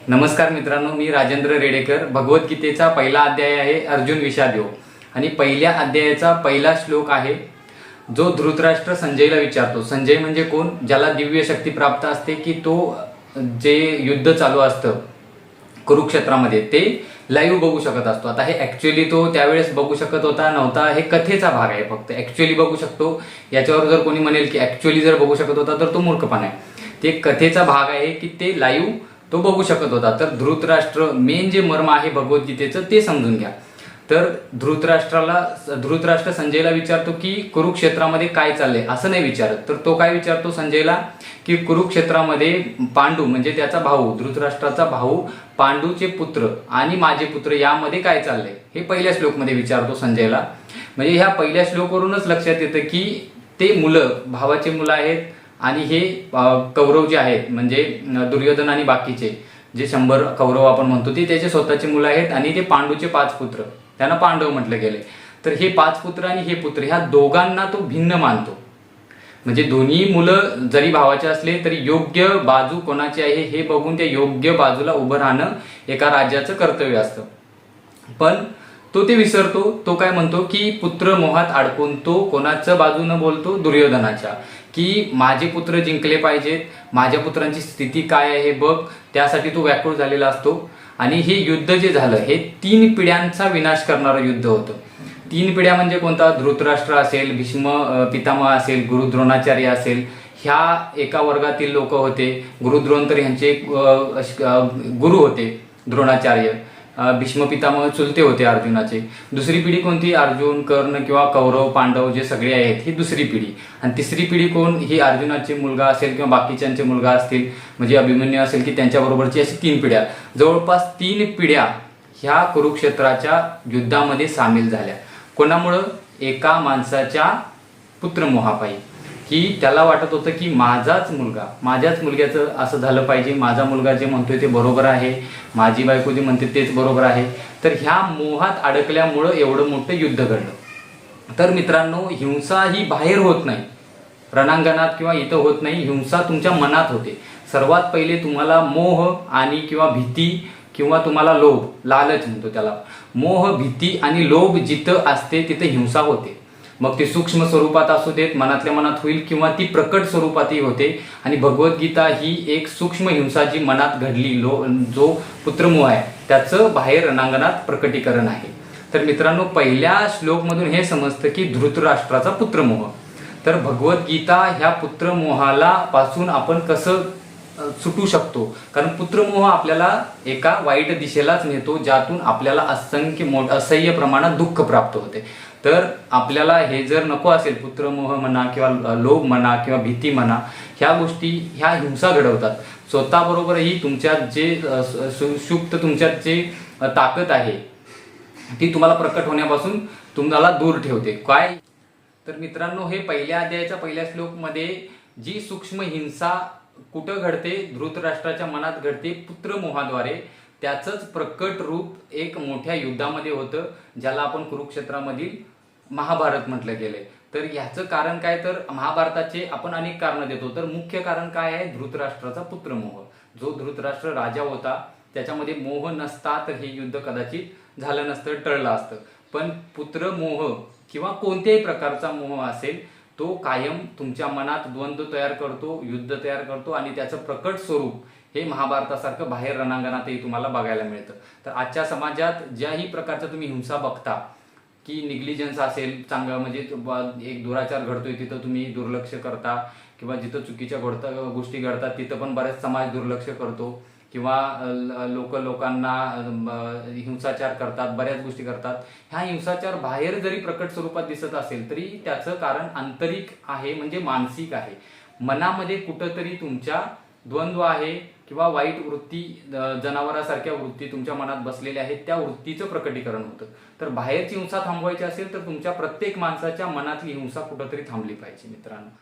नमस्कार मित्रांनो, मी राजेंद्र रेडेकर। भगवद्गीतेचा पहिला अध्याय आहे अर्जुन विषाद योग आणि पहिल्या अध्यायाचा पहिला श्लोक आहे जो धृतराष्ट्र संजयला विचारतो। संजय म्हणजे कोण? ज्याला दिव्य शक्ती प्राप्त असते की तो जे युद्ध चालू असतं कुरुक्षेत्रामध्ये ते लाईव्ह बघू शकत असतो। आता हे ऍक्च्युअली तो त्यावेळेस बघू शकत होता नव्हता हे कथेचा भाग आहे, फक्त ऍक्च्युअली बघू शकतो याच्यावर जर कोणी म्हणेल की ऍक्च्युअली जर बघू शकत होता तर तो मूर्खपणा आहे। ते कथेचा भाग आहे की ते लाईव्ह तो बघू शकत होता। तर धृतराष्ट्र मेन जे मर्म आहे भगवद्गीतेचं ते समजून घ्या। तर धृतराष्ट्र संजयला विचारतो की कुरुक्षेत्रामध्ये काय चाललंय, असं नाही विचारत। तर तो काय विचारतो संजयला की कुरुक्षेत्रामध्ये पांडू म्हणजे त्याचा भाऊ, धृतराष्ट्राचा भाऊ, पांडूचे पुत्र आणि माझे पुत्र यामध्ये काय चाललंय हे पहिल्या श्लोकमध्ये विचारतो संजयला। म्हणजे ह्या पहिल्या श्लोकवरूनच लक्षात येतं की ते मुलं भावाचे मुलं आहेत आणि हे कौरव जे आहेत म्हणजे दुर्योधन आणि बाकीचे जे 100 कौरव आपण म्हणतो ते त्याचे स्वतःचे मुलं आहेत आणि ते पांडूचे 5 पुत्र, त्यांना पांडव म्हटलं गेले। तर हे 5 पुत्र आणि हे पुत्र ह्या दोघांना तो भिन्न मानतो। म्हणजे दोन्ही मुलं जरी भावाचे असले तरी योग्य बाजू कोणाची आहे हे बघून त्या योग्य बाजूला उभं राहणं एका राजाचं कर्तव्य असतं। पण तो ते विसरतो। तो काय म्हणतो की पुत्र मोहात अडकून तो कोणाचं बाजूनं बोलतो? दुर्योधनाच्या, की माझे पुत्र जिंकले पाहिजेत, माझ्या पुत्रांची स्थिती काय आहे बघ, त्यासाठी तो व्याकुळ झालेला असतो। आणि हे युद्ध जे झालं हे 3 पिढ्यांचा विनाश करणारं युद्ध होतं। 3 पिढ्या म्हणजे कोणता? धृतराष्ट्र असेल, भीष्म पितामह असेल, गुरु द्रोणाचार्य असेल, ह्या एका वर्गातील लोक होते। गुरु द्रोण तर ह्यांचे गुरु होते द्रोणाचार्य, भीष्म पितामह चुलते होते अर्जुनाचे। दुसरी पिढी कोणती? अर्जुन, कर्ण किंवा कौरव, पांडव जे सगळे आहेत ही दुसरी पिढी। आणि तिसरी पिढी कोण? ही अर्जुनाचे मुलगा असेल किंवा बाकीच्यांचे मुलगा असतील, म्हणजे अभिमन्यू असेल की त्यांच्याबरोबरची अशी 3 पिढ्या, जवळपास 3 पिढ्या ह्या कुरुक्षेत्राच्या युद्धामध्ये सामील झाल्या। कोणामुळं? एका माणसाच्या पुत्रमोहापायी, की त्याला वाटत होतं की माझाच मुलगा, माझ्याच मुलग्याचं असं झालं पाहिजे, माझा मुलगा जे म्हणतोय ते बरोबर आहे, माझी बायको जे म्हणते तेच बरोबर आहे। तर ह्या मोहात अडकल्यामुळं एवढं मोठं युद्ध घडलं। तर मित्रांनो, हिंसा ही बाहेर होत नाही, रणांगणात किंवा इथं होत नाही, हिंसा तुमच्या मनात होते। सर्वात पहिले तुम्हाला मोह आणि किंवा भीती किंवा तुम्हाला लोभ, लालच म्हणतो त्याला, मोह, भीती आणि लोभ जिथं असते तिथं हिंसा होते। मग ते सूक्ष्म स्वरूपात असू देत, मनातल्या मनात होईल, किंवा ती प्रकट स्वरूपातही होते। आणि भगवद्गीता ही एक सूक्ष्म हिंसा जी मनात घडली, जो पुत्रमोह आहे त्याचं बाहेर रणांगणात प्रकटीकरण आहे। तर मित्रांनो, पहिल्या श्लोकमधून हे समजतं की धृतराष्ट्राचा पुत्रमोह। तर भगवद्गीता ह्या पुत्रमोहाला पासून आपण कसं सुटू शकतो, कारण पुत्रमोह आपल्याला एका वाईट दिशेलाच नेतो, ज्यातून आपल्याला असह्य प्रमाणात दुःख प्राप्त होते। तर आपल्याला हे जर नको असेल, पुत्रमोह म्हणा किंवा लोभ म्हणा किंवा भीती म्हणा, ह्या गोष्टी ह्या हिंसा घडवतात। स्वतःबरोबरही तुमच्यात जे सुप्त तुमच्यात जे ताकद आहे ती तुम्हाला प्रकट होण्यापासून तुम्हाला दूर ठेवते। काय? तर मित्रांनो, हे पहिल्या अध्यायाच्या पहिल्या श्लोकमध्ये जी सूक्ष्म हिंसा कुठं घडते? धृतराष्ट्राच्या मनात घडते पुत्रमोहाद्वारे। त्याचंच प्रकट रूप एक मोठ्या युद्धामध्ये होतं, ज्याला आपण कुरुक्षेत्रामधील महाभारत म्हटलं गेलंय। तर ह्याचं कारण काय? तर महाभारताचे आपण अनेक कारण देतो, तर मुख्य कारण काय आहे? धृतराष्ट्राचा पुत्रमोह। जो धृतराष्ट्र राजा होता त्याच्यामध्ये मोह नसता तर हे युद्ध कदाचित झालं नसतं, टळलं असतं। पण पुत्रमोह किंवा कोणत्याही प्रकारचा मोह असेल तो कायम तुमच्या मनात द्वंद्व तयार करतो, युद्ध तयार करतो, आणि त्याचं प्रकट स्वरूप हे महाभारतासारखं बाहेर रणांगणातही तुम्हाला बघायला मिळतं। तर आजच्या समाजात ज्याही प्रकारचा तुम्ही हिंसा बघता, की निग्लिजन्स असेल, चांगलं म्हणजे एक दुराचार घडतोय तिथं तुम्ही दुर्लक्ष करता, किंवा जिथं चुकीच्या गोष्टी घडतात तिथं पण बरेच समाज दुर्लक्ष करतो, किंवा लोकांना हिंसाचार करतात, बऱ्याच गोष्टी करतात। ह्या हिंसाचार बाहेर जरी प्रकट स्वरूपात दिसत असेल तरी त्याचं कारण आंतरिक आहे, म्हणजे मानसिक आहे। मनामध्ये कुठंतरी तुमच्या द्वंद्व आहे किंवा वाईट वृत्ती, जनावरासारख्या वृत्ती तुमच्या मनात बसलेल्या आहेत, त्या वृत्तीचं प्रकटीकरण होतं। तर बाहेरची हिंसा थांबवायची असेल तर तुमच्या प्रत्येक माणसाच्या मनातली हिंसा कुठंतरी थांबली पाहिजे मित्रांनो।